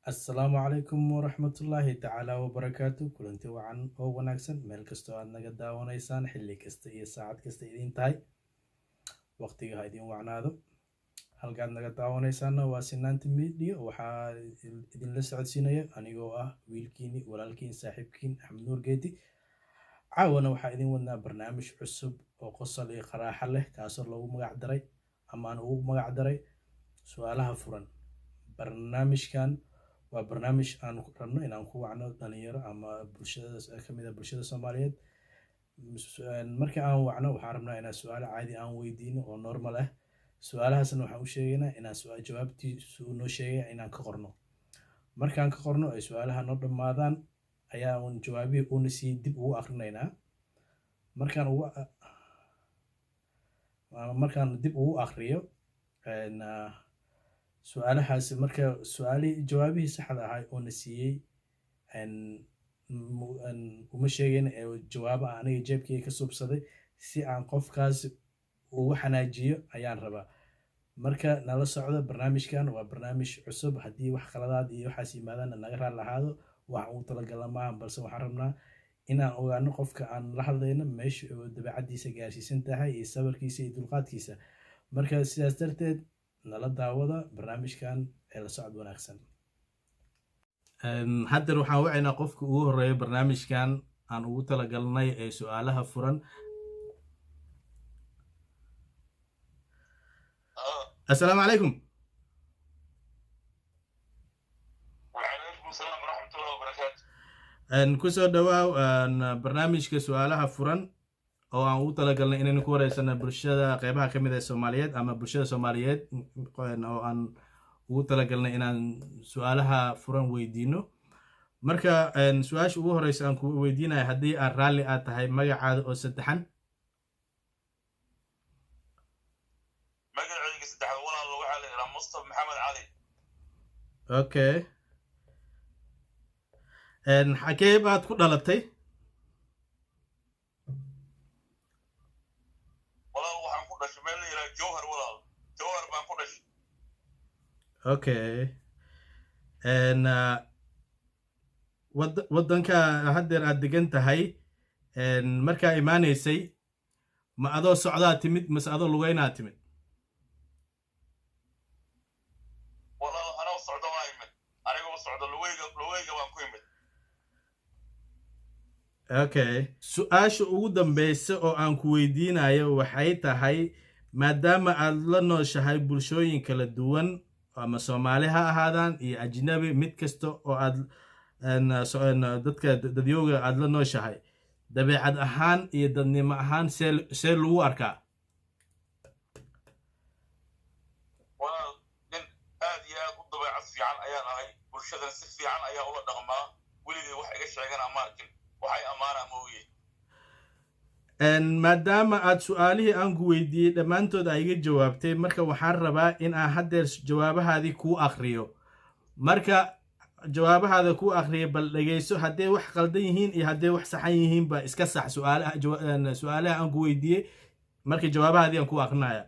السلام عليكم ورحمة الله تعالى وبركاته كلنتي وعن أو وناكسن ميل كستو عاد نجد داونيسان حلي كست إيه ساعات كست إدين تاي وقتي هايدين وعنادو هل قاعد نجد داونيسان واسنانت ميديا وحا إدين لسعد سينية أنيقو ويلكيني ولالكين صاحبكين أحمد نور جيتي عاونا وحا إدين ودنا برنامج عصب وقصة لي قراحة له كاسر لو مقعدري أما أنا مقعدري سؤالها فرن برنامج كان waa barnaamij aan rabno inaan ku wacno dhalinyaro ama bulshada kamid ah bulshada Soomaaliyeed markii aan wacno waxaan rabnaa inaan su'aalo caadi aan weydiino oo normal ah su'aalahaasna waxaan u sheegaynaa inaan su'aal jawaabtiisu noo sheegay inaan ka qorno markaan ka qorno ay su'aalaha noo dhamaadaan ayaa aan jawaabihi u nasiib dib ugu akrinaynaa markaan dib ugu akriyo سؤالها مركا سؤالي جوابي صح هاي أونسية أن ومشيين جواب أنا يجيب كي كسب صدي سي عن قف كاز وحناجية أيان ربا مركا نلا صعدة برنامج كان وبرنامج عصب هدي وحخلات يحاسي ماذا نقرأ لهذا وعود طلق لما بس وحرمنا إن أو نقف كأن لحظة مش دبعدي سجاسي سنتها يسبر كيسي دلقات كيسة مركا سياسة nala daawada barnaamijkan ee la socod wanaagsan hadda waxaan wacaynaa qofka ugu horeeya barnaamijkan aan ugu talagalnay ee su'aalaha furan assalaamu calaykum وعليكم السلام ورحمة الله وبركاته ku soo dhawaaw barnaamijka su'aalaha furan oo aan ugu talagalnay inaynu ku wareysano bulshada qaybaha ka mid ah Soomaaliyeed ama bulshada Soomaaliyeed oo aan ugu talagalnay inaan su'aalaha furan weydiino marka su'aasha ugu horeysa aan ku weydiinayo haddii aad raalli aad tahay magacaada oo saddexan magacayga saddexaad walaal waxaa la yiraahdaa Mustafa Maxamed Cali okay xagee baad ku dhalatay okay waddanka haddeer aad degan tahay markaa imaanaysay ma adoo socdaa timid mase adoo lugeynaa timid walaal anoo socdo waa imid anigoo socdo lugeyga waan ku imid okay su'aasha ugu dambeysa oo aan ku weydiinayo waxay tahay maadaama aad la nooshahay bulshooyin kala duwan ama Soomaali ha ahaadaan iyo ajnabi mid kasta oo aad dadka dadyooga aad la nooshahay dabeecad ahaan iyo dadnimo ahaan see lagu arkaa walaal nin aad iyo aad u dabeecad fiican ayaan ahay bulshadan si fiican ayaa ula dhaqmaa weligay wax iga sheegana ma arkin waxay amaanaa mooye maadaama aad su'aalihii aan ku weydiiyey dhammaantood ay iga jawaabtay marka waxaan rabaa in aan haddeer jawaabahaadii kuu akhriyo marka jawaabahaada kuu akhriyo bal dhegeyso haddee wax qaldan yihiin iyo haddee wax saxan yihiin ba iska sax su'aalaha aan ku weydiiyey marka jawaabahaadii aan kuu akrinaya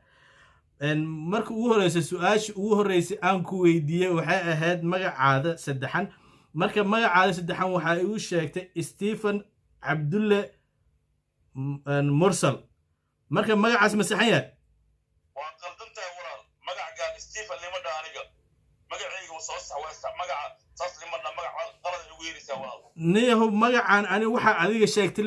marka ugu horeysa su'aasha ugu horeysay aan ku weydiiyey waxay ahayd magacaada saddexan marka magacaada saddexan waxaa igu sheegtay Stephen Cabdulle mursal marka magacaas ma saxan yahay waa qaldantahay walaal magacaaga Stephen lima dhaaniga magacayga soo sax waa magaca saas lima dha magac qalad ugu yeeraysaa walaal niyahu magacaan ani waxa adiga sheegtay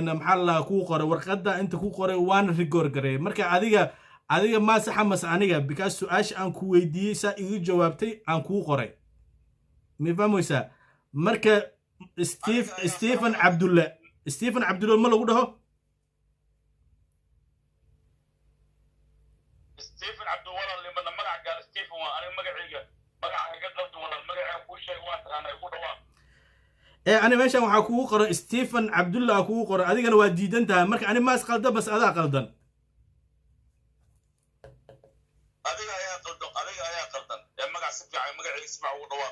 maxaa la ku qoray warqadda inta ku qoray waan record gareey marka adiga ma saxa mas aniga because su'aasha aan ku weydiiyey sa igu jawaabtay aan ku qoray mi fahmaysa marka Stephen Cabdulle ma lagu dhaho Stephen Cabdulle walaal lima magaca Stephen waa aniga magacayga magaca qaldan walaal magaca ku sheeg waa taqaanay ku dhawaa أنا ماشي أنا حكوا قرأ ستيفن عبد الله حكوا قرأ هذيك أنا وديد أنت مرك أنا ما أسقط بس هذا قلدن هذيك يا قلدن يا مقع سبع مقع يسمع ودوا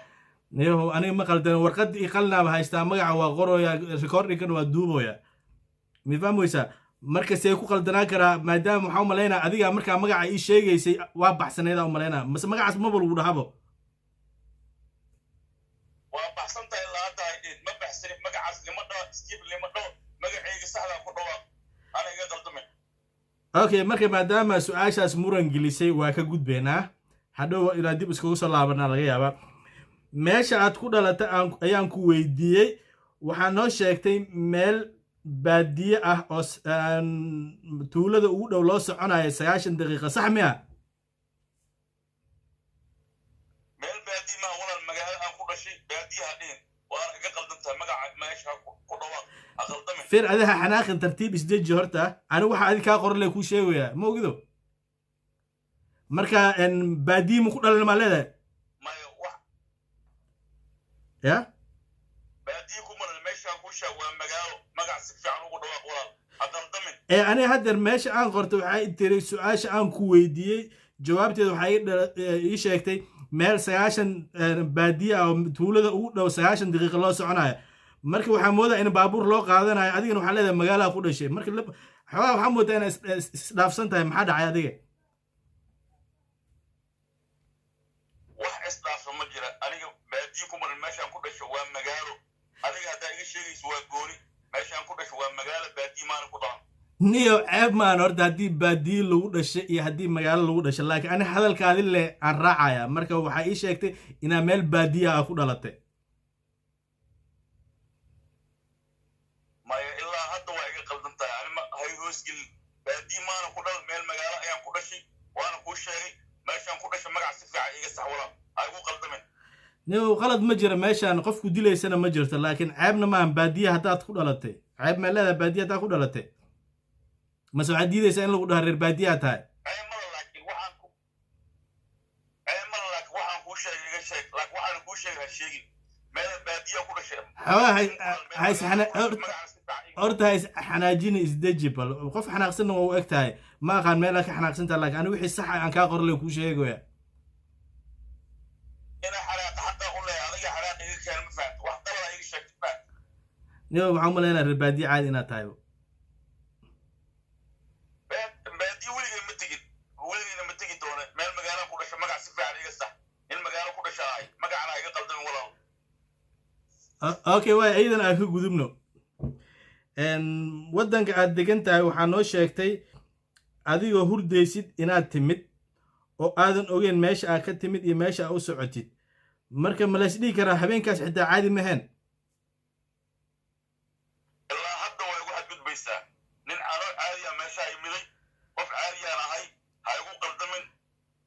niyo aniga ma qaldan warqad i qalnaaba haystaa magaca waa qorooya recordingkan waa duubooya mi fahmoysaa marka see ku qaldanaan karaa maadaama waxaa u malaynaa adiga markaa magaca ii sheegaysay waa baxsaneedaa u malaynaa mase magacaas maba lagu dhahabo waa baxsantahay ilaa hadda haydheed ma baxsanin magacaas lima dhaho steve lima dhaho magacayga saxdaa ku dhawaaq ana iga qaldamin okay marka maadaama su-aashaas muran gelisay waa ka gudbeynaa hadhow inaan dib iskugu soo laabanaa laga yaabaa meesha aad ku dhalatay ayaan ku weydiiyey waxaa noo sheegtay meel baadiye ah oo tuulada ugu dhow loo soconayo 90 daqiiqo sax miya meel baadiye ma walaal magaalo aan ku dhashay baadiyaha dhihin waana iga qaldantahay magaca meesha ku dhawaaq ha qaldamin fir adiha xanaaqin tartiib isdeji horta anigu waxa adi kaa qoran lay kuu sheegayaa ma ogido marka baadiye ma ku dhalan maa leedahay maya wax ya baadiye ku maran meeshaan kuu sheeg waa magaalo magac si fiican ugu dhawaaq walaal ha qaldamin aniga haddeer meesha aan qorto waxay tiri su-aasha aan ku weydiiyey jawaabteeda waxay ii sheegtay meel 90 baadiye ah oo tuulada ugu dhow 90 daqiiqo loo soconayo marka waxaa moodaa in baabuur loo qaadanayo adigana waxaa leedahay magaalaha ku dhashay marka xoogaa waxaa moodaa inay isdhaafsan tahay maxaa dhacay adiga wax isdhaafsan ma jira aniga baadiye ku maran meeshaan ku dhasho waa magaalo adiga haddaa iga sheegayso waa gooni meeshaan ku dhasho waa magaalo baadiye maana ku dhalan niyo ceeb maan horta haddii baadiye lagu dhashay iyo haddii magaalo lagu dhashay laakiin ani hadalkaadi le aan raacaya marka waxaa ii sheegtay inaa meel baadiye ah ku dhalatay maya ilaa hadda waa iga qaldan tahay anima hay hoosgelin baadiye maana ku dhalan meel magaalo ayaan ku dhashay waana kuu sheegay meeshaan ku dhashay magac si fiican iga sax walaal ha igu qaldamin niyo qalad ma jira meeshaan qofku dilaysana ma jirto laakiin ceebna maahan baadiye haddaad ku dhalatay ceeb maa leedahay baadiye haddaad ku dhalatay mase waxaad diidaysaa in lagu dhaha reer baadiyaa tahay ceemada laakiin waxaan kuu sheegay iga sheeg laakiin waxaan kuu sheegay ha sheegin meel baadiya ku dhashay horta hays xanaajina isdeji bal qof xanaaqsanna waa u eg tahay ma aqaan meelaa ka xanaaqsantaha laakiin anigu wixii saxa aan kaa qorlay kuu sheegaya ina xanaaqa xataa u leeyahay adiga xanaaqa iga keen ma fahamta wax dalada iga sheegtay fahamta niyo waxaan u malaynaa reer baadiye caadi inaad tahay baadiye weligeyna ma tegin doone meel magaalo ku dhashay magac si fiican iga sax in magaalo ku dhasha ahay magacana iga qaldamin walaal okay waay iyadan aan ka gudubno waddanka aad degan tahay waxaa noo sheegtay adigoo hurdaysid inaad timid oo aadan ogeyn meesha aad ka timid iyo meesha aad u socotid marka ma lays dhihi karaa habeenkaas xitaa caadi maheen ilaa hadda waa igu xadgudbaysaa nin ano caadiya meesha imiday qof caadiyaan ahay ha igu qaldamin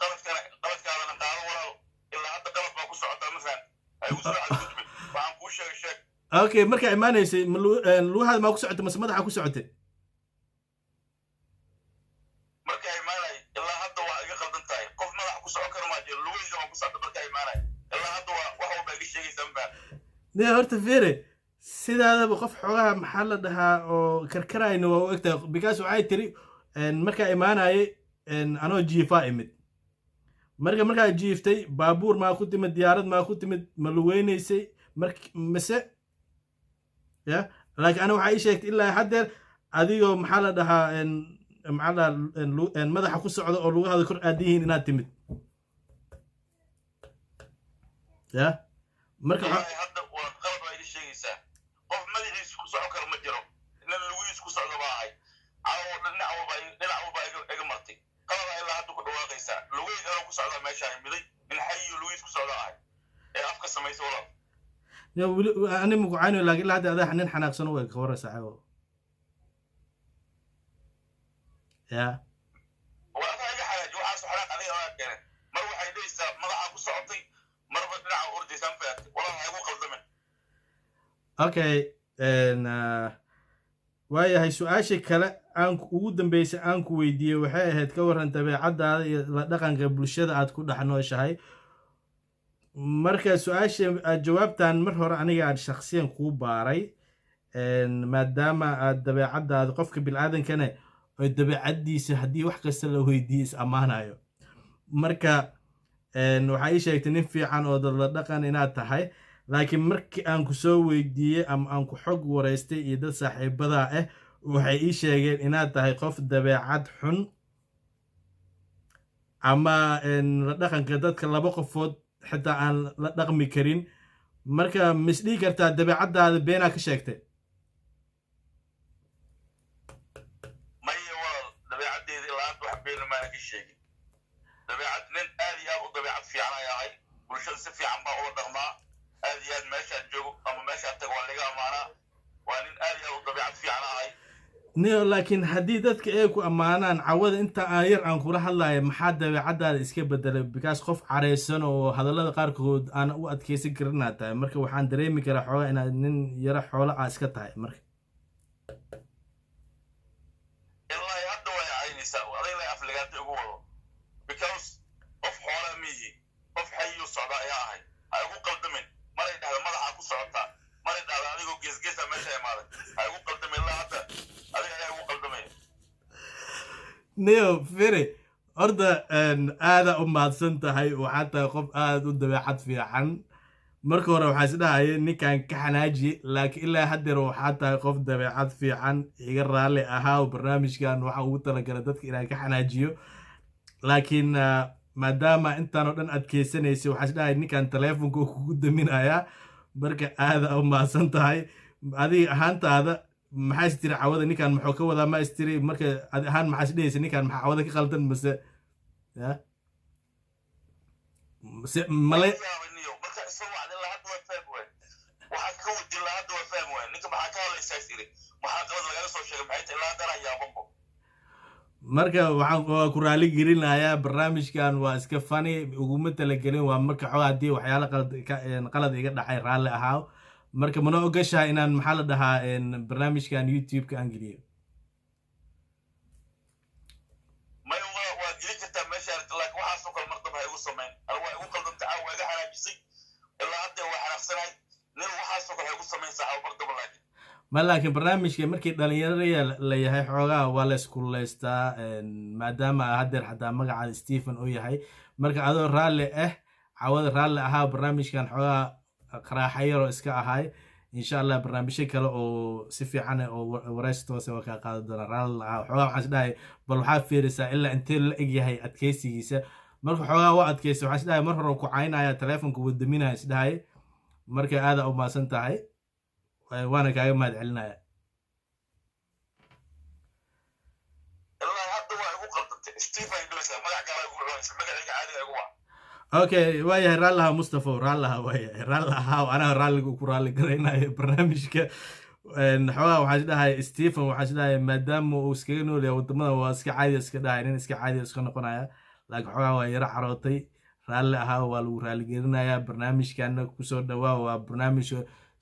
qaladkaadana qaado walaal ilaa hadda qalad baa ku socotaa ma fahan ha igu soo xadgudbin waxaan kuu sheegay sheeg okay markaa imaanaysay lugahaada maa ku socotay mase madaxa ku socotay markaa imaanay ilaa hadda waa iga qaldan tahay qof madaxa ku socon kara maa jiro lugahayga waan ku socda markaa imaanay ilaa hadda waa wax walba iga sheegaysaa ma fahan niyo horta fere sidaadaba qof xoogaha maxaa la dhahaa oo karkarayna waa u egtahay because waxay tiri markaa imaanayay anoo jiifaa imid markaa jiiftay baabuur maa ku timid diyaarad maa ku timid ma lugeynaysay mise ya laakiin aniga waxaa ii sheegtay ilaa haddeer adigoo maxaa la dhahaa madaxa ku socda oo lugahaada kor aadan yihiin inaad timid ya marka hadda waa qalad baa iga sheegaysaa qof madaxiisa ku socon kara ma jiro ina lugihiisa ku socda baa ahay caawo dhinac walba iga martay qalada ilaa hadda ku dhawaaqaysaa lugahayga anoo ku socdaa meeshaan imiday in xayiyo lugihiis ku socda ahay ee afka samaysa walaal ani makucayno laakiin ilaa hadda adaa nin xanaaqsan u eg ka warra saaxiibo ya waa adaa iga xanaaji waxaasu xanaaq adiga adaa keenay mar waxay dhehaysaa madaxaa ku socotay marba dhinaca ordaysaa ma fahatay walaal ha igu qaldamin okay waayahay su-aashii kale aan ugu dambeysay aan ku weydiiyey waxay ahayd ka warran dabeecaddaada iyo la dhaqanka bulshada aad ku dhex nooshahay marka su-aasha jawaabtan mar hore aniga aad shaksiyan kuu baaray maadaama aad dabeecaddaada qofka bilcaadankana oo dabeecaddiisa haddii wax kasta la weydiiyo is ammaanayo marka waxaa ii sheegtay nin fiican oo dadla dhaqan inaad tahay, laakiin markii aan ku soo weydiiyey ama aan ku xog wareystay iyo dad saaxiibada ah waxay ii sheegeen inaad tahay qof dabeecad xun ama la dhaqanka dadka laba qofood xitaa aan la dhaqmi karin. marka misdhigi kartaa dabeecaddaada beenaa ka sheegtay? maya walaal dabeecaddeeda ilaa hadda wax beena maana ka sheegin. dabeecad nin aad iyo aad u dabeecad fiican ay ahay, bulshada si fiican baa ula dhaqmaa, aad iyo aad meeshaad joogo ama meeshaad tago waa laga ammaanaa. waa nin aad iyo aad u dabeecad fiican ahay. niyo laakiin haddii dadka ay ku ammaanaan cawada inta aan yar aan kula hadlayo maxaa dabeecaddaada iska bedelay? because qof caraysan oo hadallada qaarkood aan u adkeysan karinaa tahay, marka waxaan dareemi karaa xoogaa inaad nin yaro xoolo ah iska tahay. marka ilaa hadda way caynaysaa adayla afligaanta ugu wado, because qof xoola miihi, qof xayiyu socda ayaa ahay. ha igu qaldamin, maray dhahda madaxaa ku socotaa, maray dhahda adigoo geesgeesa meesha imaaday. ha igu qaldamin ilaa hadda adiga ayaa igu qaldamaya. niyo firi horta aada u mahadsan tahay, waxaa tahay qof aada u dabeecad fiican. marka hore waxaa isdhahaya ninkan ka xanaaji, laakiin ilaa haddeer waxaa tahay qof dabeecad fiican. iga raalli ahaa barnaamijkan waxaa ugu talagalay dadka inaan ka xanaajiyo, laakiin maadaama intaan oo dhan adkeysanaysay waxaa isdhahaya ninkan taleefonka kugu daminayaa. marka aada u mahadsan tahay. adiga ahaantaada maxaa istiri cawada ninkan muxuu ka wadaa? ma istiri marka adi ahaan maxaa isdhehaysa ninkan maxaa cawada ka qaldan mase male? marka isagoo ad ilaa hadda waa fahmi waay, waxaad ka wadi ilaa hadda waa fahmi waay. ninka maxaa ka hadlaysaa istiri, maxaa qalad lagaga soo sheegay, maxay tahay ilaa haddana yaabanbo. marka waa ku raali gelinayaa, barnaamijkan waa iska fani, uguma talagelin. waa marka xoogaa haddii waxyaala qalad iga dhacay raalli ahaaw. marka mana ogashaha inaan maxaa la dhahaa barnaamijkan youtube-ka aan geliyo? maya waa geli kartaa meesha, laakiin waxaasoo kale mar damba ha igu samayn. ana waa igu qaldanta caawa waa iga xanaajisay, ilaa hadda waa xanaaqsanahay. nin waxaasoo kale ha igu samayn saxaabo mar damba. laakiin barnaamijka markii dhalinyaraya la yahay xoogaa waa la iskululeystaa, maadaama haddeer xataa magacaada stephen uu yahay. marka adoo raalli ah cawada raalli ahaa, barnaamijkan xoogaa qaraaxa yaroo iska ahay. insha allah barnaamijyo kale oo si fiican oo wareystoose waa kaa qaadan doona. raalli ahaa xoogaa waxaan isdhahay bal waxaa fiirisaa ilaa intee la egyahay adkeysigiisa. marka xoogaa waa adkeysa, waxaan isdhahay mar hore ku caynaya taleefonka wadaminaya isdhahay. marka aada u mahadsan tahay, waana kaaga mahad celinaya. ilaa hadda waa igu qaldantay stephen idhisa magac kale igu cunaysa, magacayga caadiga igu waa. okay waayahay raallaha mustafa, raallaha waayahay raallaha anaga raalliga ku raalli garaynayo barnaamijka. xoogaa waxaa isdhahay stephen, waxaa isdhahay maadaama uu iskaga nool yahay wadamada waa iska caadi iska dhahay, nin iska caadi iska noqonaya. laakiin xoogaa waa yaro carootay, raalli ahaa, waa lagu raalli gelinayaa. barnaamijkana kusoo dhawaa, waa barnaamij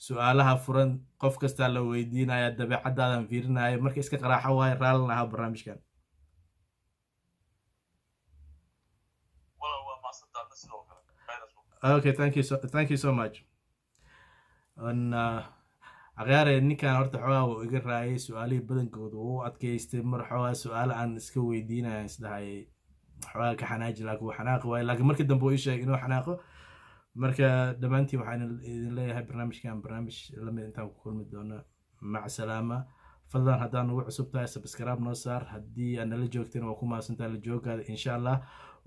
su-aalaha furan, qof kastaa la weydiinaya, dabeecadaadan fiirinaya. marka iska qaraaxo waaye, raallin ahaa barnaamijkan. okay thank you so much. aqyaare ninkan horta xoogaa wuu iga raayay, su-aalihii badankooda wuu adkeystay. mar xoogaa su-aala aan iska weydiinaya isdhahay xoogaa ka xanaaji, laakiin wuu xanaaqi waaye. laakiin markii dambe uu ii sheegay inuu xanaaqo. marka dhammaantiin waxaan idin leeyahay barnaamijkan barnaamij lamid intaan ku kulmi doono. mac salaama. fadlan haddaan ugu cusub tahay subscribe noo saar. haddii aad nala joogteen waa ku mahadsantahay la jooggaada. insha allah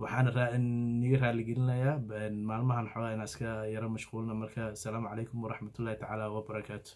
waxaan niga raaligelinayaa maalmahan xoogaa inaan iska yaro mashquulna. marka asalaamu calaykum waraxmatullahi tacaala wabarakaatu.